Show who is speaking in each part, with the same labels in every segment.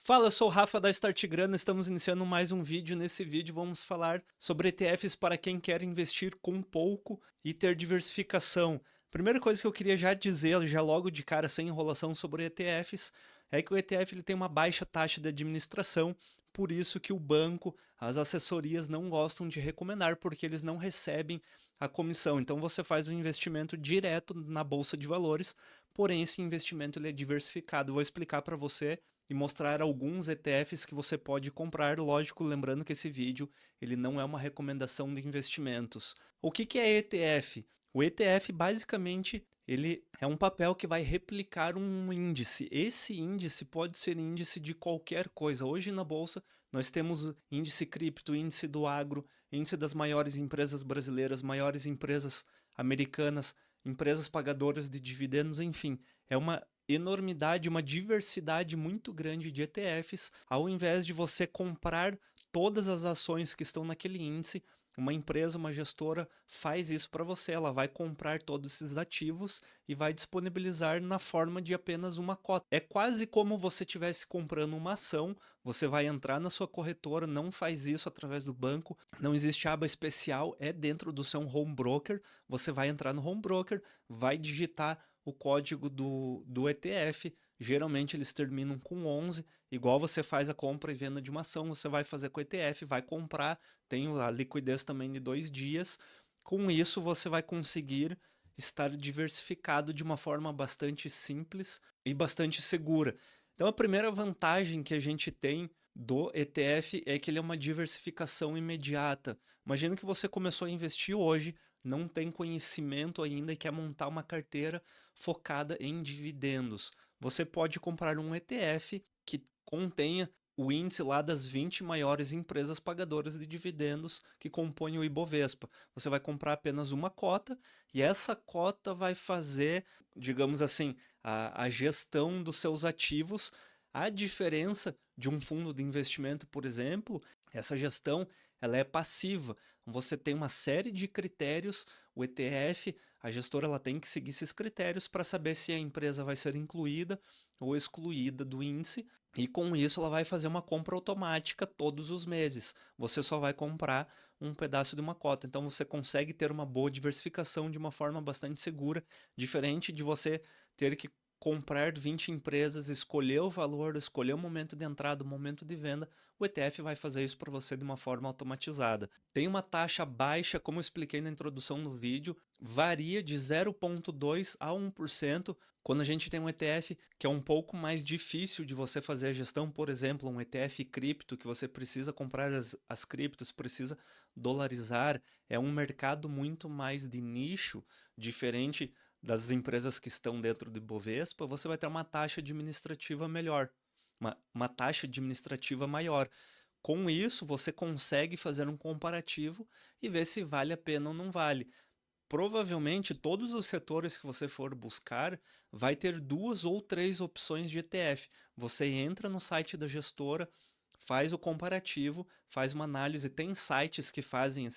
Speaker 1: Fala, eu sou o Rafa da Startgrana, estamos iniciando mais um vídeo. Nesse vídeo vamos falar sobre ETFs para quem quer investir com pouco e ter diversificação. Primeira coisa que eu queria já dizer, já logo de cara, sem enrolação sobre ETFs, é que o ETF ele tem uma baixa taxa de administração, por isso que o banco, as assessorias não gostam de recomendar, porque eles não recebem a comissão. Então você faz um investimento direto na bolsa de valores, porém esse investimento ele é diversificado. Vou explicar para você e mostrar alguns ETFs que você pode comprar, lógico, lembrando que esse vídeo ele não é uma recomendação de investimentos. O que é ETF? O ETF basicamente ele é um papel que vai replicar um índice. Esse índice pode ser índice de qualquer coisa. Hoje na bolsa nós temos índice cripto, índice do agro, índice das maiores empresas brasileiras, maiores empresas americanas, empresas pagadoras de dividendos, enfim, é uma enormidade, uma diversidade muito grande de ETFs. Ao invés de você comprar todas as ações que estão naquele índice, uma empresa, uma gestora faz isso para você. Ela vai comprar todos esses ativos e vai disponibilizar na forma de apenas uma cota. É quase como você estivesse comprando uma ação. Você vai entrar na sua corretora, não faz isso através do banco. Não existe aba especial, é dentro do seu home broker. Você vai entrar no home broker, vai digitar o código do ETF, geralmente eles terminam com 11, igual você faz a compra e venda de uma ação, você vai fazer com o ETF, vai comprar, tem a liquidez também de 2 dias, com isso você vai conseguir estar diversificado de uma forma bastante simples e bastante segura. Então a primeira vantagem que a gente tem do ETF é que ele é uma diversificação imediata. Imagina que você começou a investir hoje, não tem conhecimento ainda e quer montar uma carteira focada em dividendos. Você pode comprar um ETF que contenha o índice lá das 20 maiores empresas pagadoras de dividendos que compõem o Ibovespa. Você vai comprar apenas uma cota e essa cota vai fazer, digamos assim, a gestão dos seus ativos. A diferença de um fundo de investimento, por exemplo, essa gestão ela é passiva. Você tem uma série de critérios, o ETF, a gestora ela tem que seguir esses critérios para saber se a empresa vai ser incluída ou excluída do índice, e com isso ela vai fazer uma compra automática todos os meses. Você só vai comprar um pedaço de uma cota, então você consegue ter uma boa diversificação de uma forma bastante segura, diferente de você ter que comprar 20 empresas, escolher o valor, escolher o momento de entrada, o momento de venda. O ETF vai fazer isso para você de uma forma automatizada. Tem uma taxa baixa, como eu expliquei na introdução do vídeo, varia de 0,2% a 1%. Quando a gente tem um ETF que é um pouco mais difícil de você fazer a gestão, por exemplo, um ETF cripto, que você precisa comprar as criptos, precisa dolarizar, é um mercado muito mais de nicho, diferente das empresas que estão dentro do Ibovespa, você vai ter uma taxa administrativa melhor, uma taxa administrativa maior. Com isso, você consegue fazer um comparativo e ver se vale a pena ou não vale. Provavelmente, todos os setores que você for buscar vai ter 2 ou 3 opções de ETF. Você entra no site da gestora, faz o comparativo, faz uma análise. Tem sites que fazem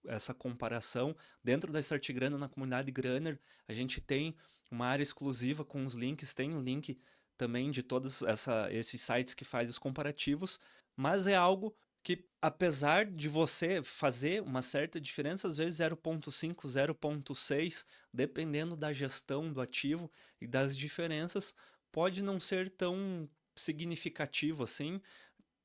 Speaker 1: essa comparação. Dentro da Startgrana, na comunidade Grana, a gente tem uma área exclusiva com os links, tem um link também de todos esses sites que fazem os comparativos, mas é algo que, apesar de você fazer uma certa diferença, às vezes 0,5, 0,6, dependendo da gestão do ativo e das diferenças, pode não ser tão significativo assim,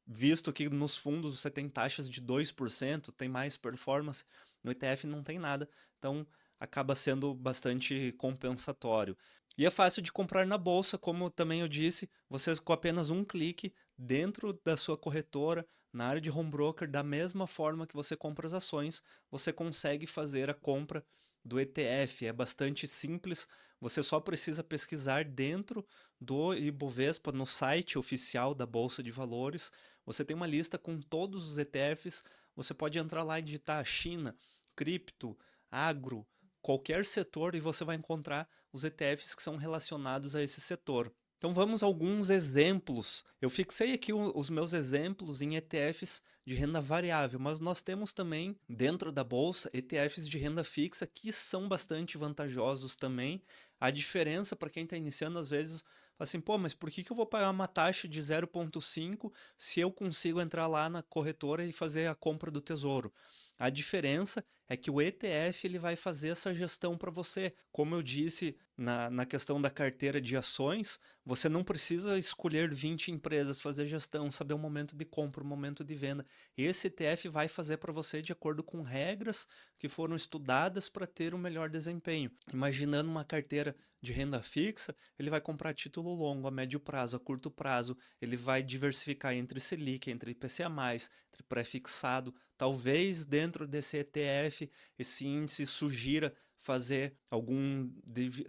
Speaker 1: visto que nos fundos você tem taxas de 2%, tem mais performance, no ETF não tem nada, então acaba sendo bastante compensatório. E é fácil de comprar na bolsa, como também eu disse, vocês com apenas um clique dentro da sua corretora, na área de home broker, da mesma forma que você compra as ações, você consegue fazer a compra do ETF. É bastante simples, você só precisa pesquisar dentro do Ibovespa, no site oficial da Bolsa de Valores. Você tem uma lista com todos os ETFs, você pode entrar lá e digitar China, cripto, agro, qualquer setor e você vai encontrar os ETFs que são relacionados a esse setor. Então vamos a alguns exemplos. Eu fixei aqui os meus exemplos em ETFs de renda variável, mas nós temos também dentro da bolsa ETFs de renda fixa que são bastante vantajosos também. A diferença para quem está iniciando, às vezes Fala assim, pô, mas por que eu vou pagar uma taxa de 0,5 se eu consigo entrar lá na corretora e fazer a compra do tesouro? A diferença é que o ETF ele vai fazer essa gestão para você. Como eu disse na questão da carteira de ações, você não precisa escolher 20 empresas, fazer gestão, saber o momento de compra, o momento de venda. Esse ETF vai fazer para você de acordo com regras que foram estudadas para ter o melhor desempenho. Imaginando uma carteira de renda fixa, ele vai comprar título longo, a médio prazo, a curto prazo, ele vai diversificar entre Selic, entre IPCA+, entre pré-fixado. Talvez dentro desse ETF, esse índice sugira fazer algum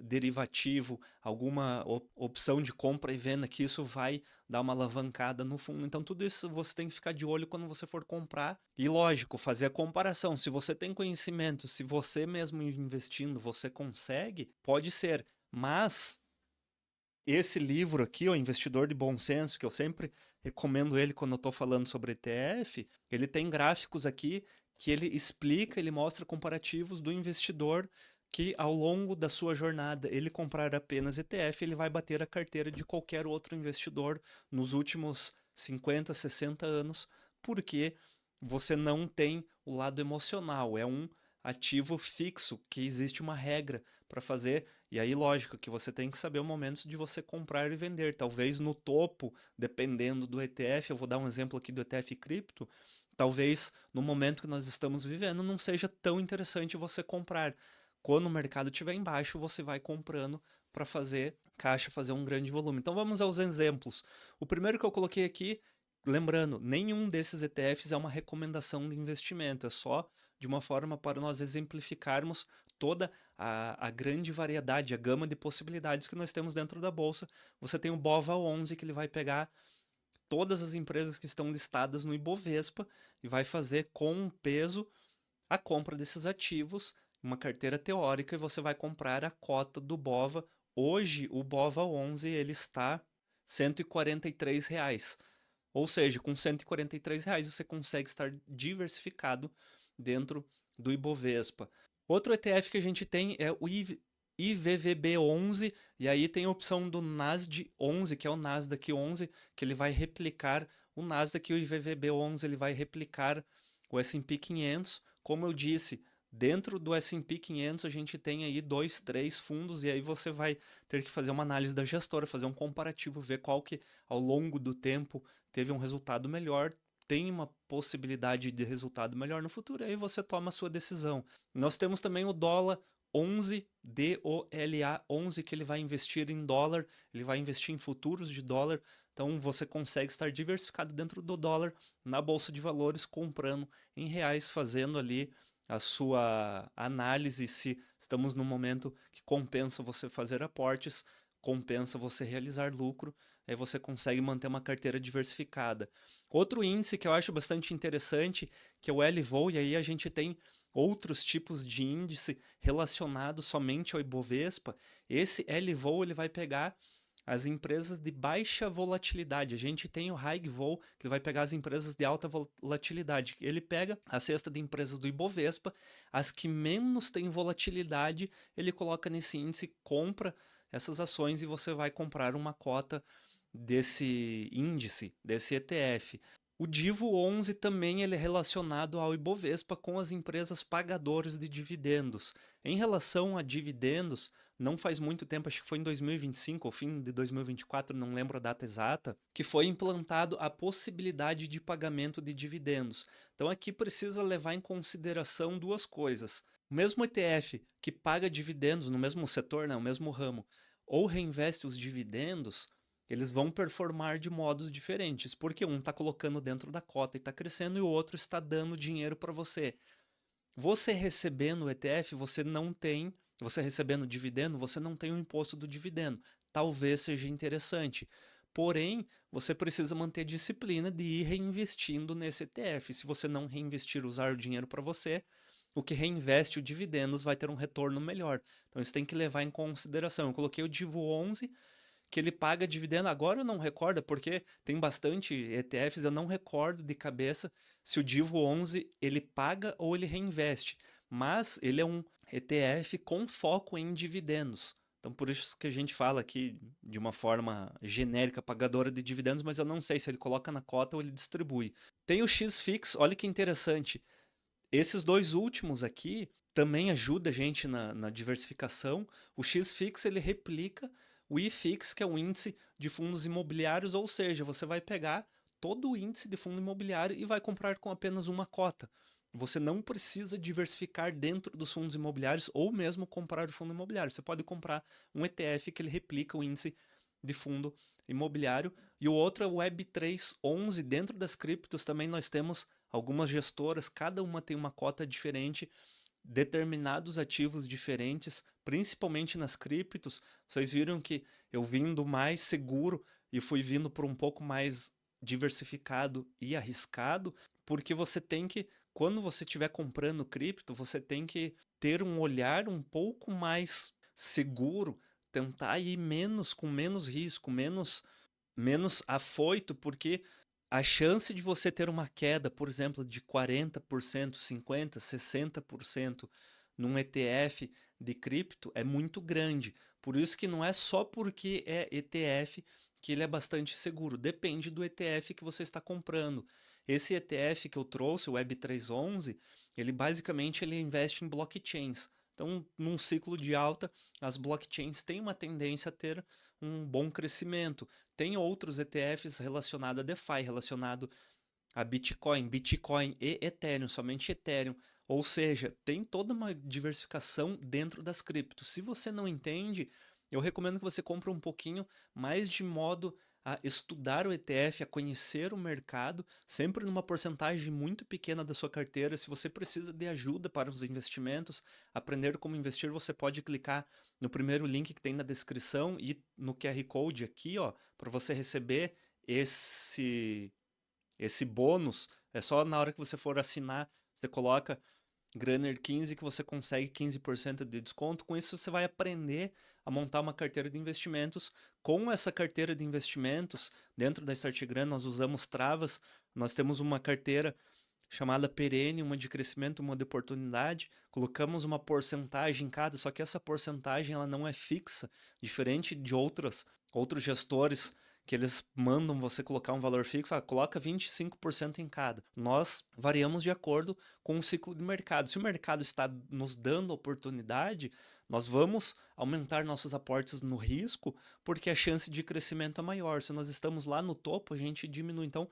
Speaker 1: derivativo, alguma opção de compra e venda, que isso vai dar uma alavancada no fundo. Então, tudo isso você tem que ficar de olho quando você for comprar. E, lógico, fazer a comparação. Se você tem conhecimento, se você mesmo investindo, você consegue, pode ser. Mas esse livro aqui, O Investidor de Bom Senso, que eu sempre recomendo ele quando eu estou falando sobre ETF, ele tem gráficos aqui que ele explica, ele mostra comparativos do investidor que ao longo da sua jornada ele comprar apenas ETF, ele vai bater a carteira de qualquer outro investidor nos últimos 50, 60 anos, porque você não tem o lado emocional, é um ativo fixo, que existe uma regra para fazer, e aí lógico que você tem que saber o momento de você comprar e vender, talvez no topo, dependendo do ETF, eu vou dar um exemplo aqui do ETF cripto, talvez no momento que nós estamos vivendo não seja tão interessante você comprar. Quando o mercado estiver embaixo, você vai comprando para fazer caixa, fazer um grande volume. Então vamos aos exemplos. O primeiro que eu coloquei aqui, lembrando, nenhum desses ETFs é uma recomendação de investimento, é só de uma forma para nós exemplificarmos toda a grande variedade, a gama de possibilidades que nós temos dentro da bolsa. Você tem o BOVA11, que ele vai pegar todas as empresas que estão listadas no Ibovespa e vai fazer com peso a compra desses ativos, uma carteira teórica, e você vai comprar a cota do BOVA. Hoje, o BOVA11 ele está R$ 143. Ou seja, com R$ 143 você consegue estar diversificado dentro do Ibovespa. Outro ETF que a gente tem é o IVVB11, e aí tem a opção do Nasdaq 11, que é o Nasdaq 11, que ele vai replicar o Nasdaq, e o IVVB11 ele vai replicar o S&P 500. Como eu disse, dentro do S&P 500 a gente tem aí 2, 3 fundos, e aí você vai ter que fazer uma análise da gestora, fazer um comparativo, ver qual que ao longo do tempo teve um resultado melhor, tem uma possibilidade de resultado melhor no futuro, e aí você toma a sua decisão. Nós temos também o dólar 11, DOLA 11, que ele vai investir em dólar, ele vai investir em futuros de dólar, então você consegue estar diversificado dentro do dólar na bolsa de valores, comprando em reais, fazendo ali a sua análise se estamos num momento que compensa você fazer aportes, compensa você realizar lucro, aí você consegue manter uma carteira diversificada. Outro índice que eu acho bastante interessante, que é o LVOL, e aí a gente tem outros tipos de índice relacionados somente ao Ibovespa. Esse LVOL ele vai pegar as empresas de baixa volatilidade. A gente tem o High Vol, que vai pegar as empresas de alta volatilidade. Ele pega a cesta de empresas do Ibovespa, as que menos têm volatilidade, ele coloca nesse índice, compra essas ações e você vai comprar uma cota desse índice, desse ETF. O Divo 11 também ele é relacionado ao Ibovespa com as empresas pagadoras de dividendos. Em relação a dividendos, não faz muito tempo, acho que foi em 2025 ou fim de 2024, não lembro a data exata, que foi implantado a possibilidade de pagamento de dividendos. Então aqui precisa levar em consideração duas coisas. O mesmo ETF que paga dividendos no mesmo setor, no mesmo ramo, ou reinveste os dividendos, eles vão performar de modos diferentes, porque um está colocando dentro da cota e está crescendo, e o outro está dando dinheiro para você. Você recebendo o ETF, você recebendo dividendo, você não tem o imposto do dividendo. Talvez seja interessante. Porém, você precisa manter disciplina de ir reinvestindo nesse ETF. Se você não reinvestir, usar o dinheiro para você, o que reinveste o dividendos vai ter um retorno melhor. Então, isso tem que levar em consideração. Eu coloquei o Divo 11, que ele paga dividendo. Agora eu não recordo, porque tem bastante ETFs, eu não recordo de cabeça se o Divo 11 ele paga ou ele reinveste. Mas ele é um ETF com foco em dividendos. Então, por isso que a gente fala aqui de uma forma genérica, pagadora de dividendos, mas eu não sei se ele coloca na cota ou ele distribui. Tem o XFIX, olha que interessante. Esses dois últimos aqui também ajudam a gente na diversificação. O XFIX ele replica o IFIX, que é o índice de fundos imobiliários, ou seja, você vai pegar todo o índice de fundo imobiliário e vai comprar com apenas uma cota. Você não precisa diversificar dentro dos fundos imobiliários ou mesmo comprar o fundo imobiliário. Você pode comprar um ETF que ele replica o índice de fundo imobiliário. E o outro é o Web311. Dentro das criptos também nós temos algumas gestoras, cada uma tem uma cota diferente, determinados ativos diferentes, principalmente nas criptos. Vocês viram que eu vindo mais seguro e fui vindo por um pouco mais diversificado e arriscado, porque você tem que, quando você estiver comprando cripto, você tem que ter um olhar um pouco mais seguro, tentar ir menos, com menos risco, menos afoito, porque a chance de você ter uma queda, por exemplo, de 40%, 50%, 60% num ETF de cripto é muito grande. Por isso que não é só porque é ETF que ele é bastante seguro. Depende do ETF que você está comprando. Esse ETF que eu trouxe, o Web311, ele basicamente ele investe em blockchains. Então, num ciclo de alta, as blockchains têm uma tendência a ter um bom crescimento. Tem outros ETFs relacionados a DeFi, relacionado a Bitcoin, Bitcoin e Ethereum, somente Ethereum. Ou seja, tem toda uma diversificação dentro das criptos. Se você não entende, eu recomendo que você compre um pouquinho mais de modo a estudar o ETF, a conhecer o mercado, sempre numa porcentagem muito pequena da sua carteira. Se você precisa de ajuda para os investimentos, aprender como investir, você pode clicar no primeiro link que tem na descrição e no QR Code aqui, ó, para você receber esse bônus. É só na hora que você for assinar, você coloca Grunner 15 que você consegue 15% de desconto. Com isso você vai aprender a montar uma carteira de investimentos. Com essa carteira de investimentos, dentro da StartGrana nós usamos travas. Nós temos uma carteira chamada perene, uma de crescimento, uma de oportunidade. Colocamos uma porcentagem em cada, só que essa porcentagem ela não é fixa, diferente de outros gestores que eles mandam você colocar um valor fixo, coloca 25% em cada. Nós variamos de acordo com o ciclo de mercado. Se o mercado está nos dando oportunidade, nós vamos aumentar nossos aportes no risco, porque a chance de crescimento é maior. Se nós estamos lá no topo, a gente diminui. Então,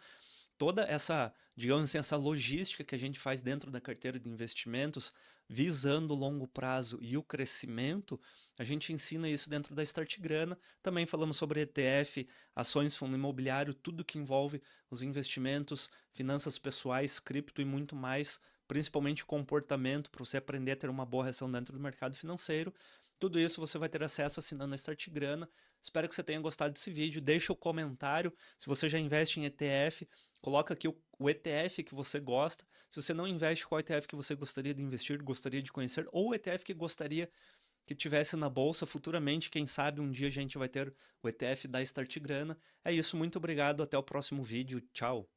Speaker 1: toda essa, digamos assim, essa logística que a gente faz dentro da carteira de investimentos, visando o longo prazo e o crescimento, a gente ensina isso dentro da StartGrana. Também falamos sobre ETF, ações, fundo imobiliário, tudo que envolve os investimentos, finanças pessoais, cripto e muito mais, principalmente comportamento, para você aprender a ter uma boa reação dentro do mercado financeiro. Tudo isso você vai ter acesso assinando a StartGrana. Espero que você tenha gostado desse vídeo. Deixa o comentário. Se você já investe em ETF, coloca aqui o ETF que você gosta. Se você não investe, qual ETF que você gostaria de investir, gostaria de conhecer, ou o ETF que gostaria que tivesse na bolsa futuramente. Quem sabe um dia a gente vai ter o ETF da StartGrana. É isso, muito obrigado. Até o próximo vídeo. Tchau.